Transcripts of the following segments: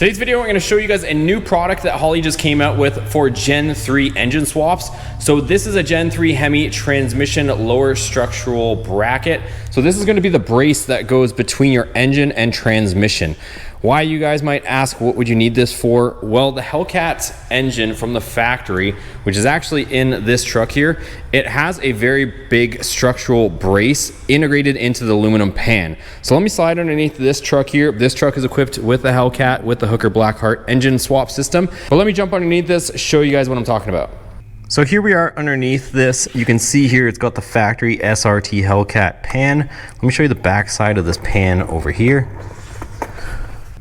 Today's video, we're going to show you guys a new product that Holley just came out with for Gen 3 engine swaps. So this is a Gen 3 Hemi transmission lower structural bracket. So this is going to be the brace that goes between your engine and transmission. Why, you guys might ask, what would you need this for? Well, the Hellcat engine from the factory, which is actually in this truck here, it has a very big structural brace integrated into the aluminum pan. So let me slide underneath this truck here. This truck is equipped with the Hellcat with the Hooker Blackheart engine swap system. But let me jump underneath this, show you guys what I'm talking about. So here we are underneath this. You can see here it's got the factory SRT Hellcat pan. Let me show you the back side of this pan over here.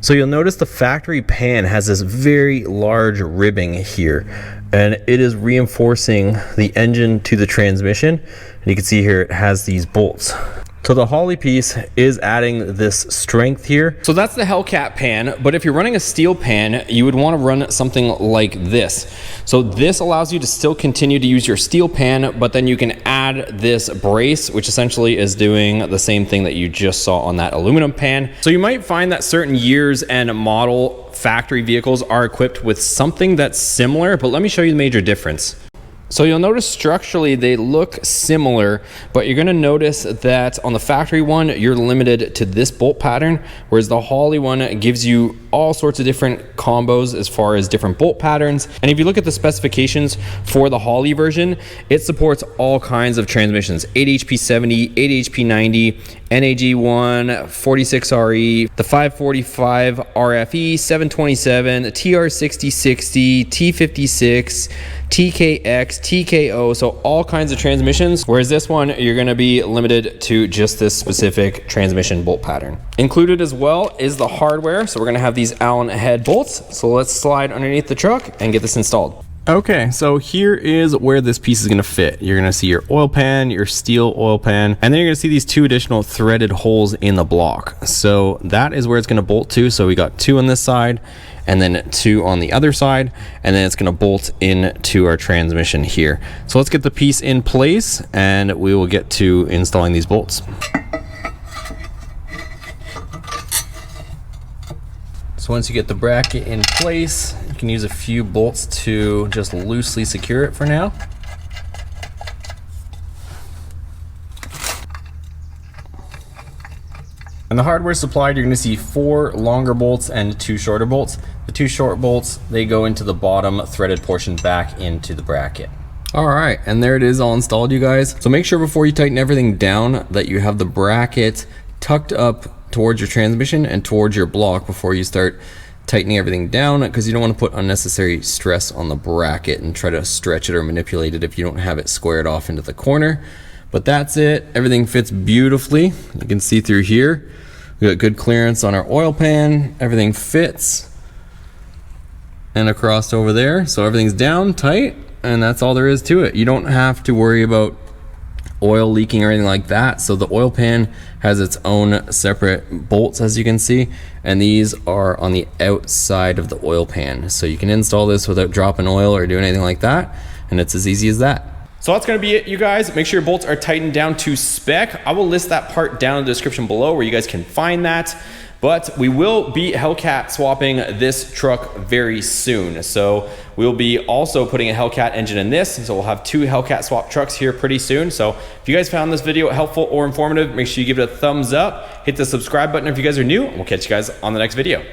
So you'll notice the factory pan has this very large ribbing here, and it is reinforcing the engine to the transmission. And you can see here it has these bolts. So the Holley piece is adding this strength here. So that's the Hellcat pan, but if you're running a steel pan, you would want to run something like this. So this allows you to still continue to use your steel pan, but then you can add this brace, which essentially is doing the same thing that you just saw on that aluminum pan. So you might find that certain years and model factory vehicles are equipped with something that's similar, but let me show you the major difference. So you'll notice structurally they look similar, but you're gonna notice that on the factory one, you're limited to this bolt pattern, whereas the Holley one gives you all sorts of different combos as far as different bolt patterns. And if you look at the specifications for the Holley version, it supports all kinds of transmissions: 8HP70, 8HP90, NAG1, 46RE, the 545 RFE, 727, TR6060, T56, TKX, TKO, so all kinds of transmissions, whereas this one, you're gonna be limited to just this specific transmission bolt pattern. Included as well is the hardware, so we're gonna have these Allen head bolts. So let's slide underneath the truck and get this installed. Okay, so here is where this piece is gonna fit. You're gonna see your oil pan, your steel oil pan, and then you're gonna see these two additional threaded holes in the block. So that is where it's gonna bolt to. So we got two on this side and then two on the other side, and then it's gonna bolt into our transmission here. So let's get the piece in place and we will get to installing these bolts. So once you get the bracket in place, you can use a few bolts to just loosely secure it for now. And the hardware supplied, you're gonna see 4 longer bolts and 2 shorter bolts. The 2 short bolts, they go into the bottom threaded portion back into the bracket. All right, and there it is all installed, you guys. So make sure before you tighten everything down that you have the bracket tucked up towards your transmission and towards your block before you start tightening everything down, because you don't want to put unnecessary stress on the bracket and try to stretch it or manipulate it if you don't have it squared off into the corner. But that's it. Everything fits beautifully. You can see through here. We got good clearance on our oil pan. Everything fits. And across over there. So everything's down tight, and that's all there is to it. You don't have to worry about oil leaking or anything like that. So the oil pan has its own separate bolts, as you can see, and these are on the outside of the oil pan. So you can install this without dropping oil or doing anything like that, and it's as easy as that. So that's gonna be it, you guys. Make sure your bolts are tightened down to spec. I will list that part down in the description below where you guys can find that. But we will be Hellcat swapping this truck very soon. So we'll be also putting a Hellcat engine in this. So we'll have 2 Hellcat swap trucks here pretty soon. So if you guys found this video helpful or informative, make sure you give it a thumbs up, hit the subscribe button if you guys are new, and we'll catch you guys on the next video.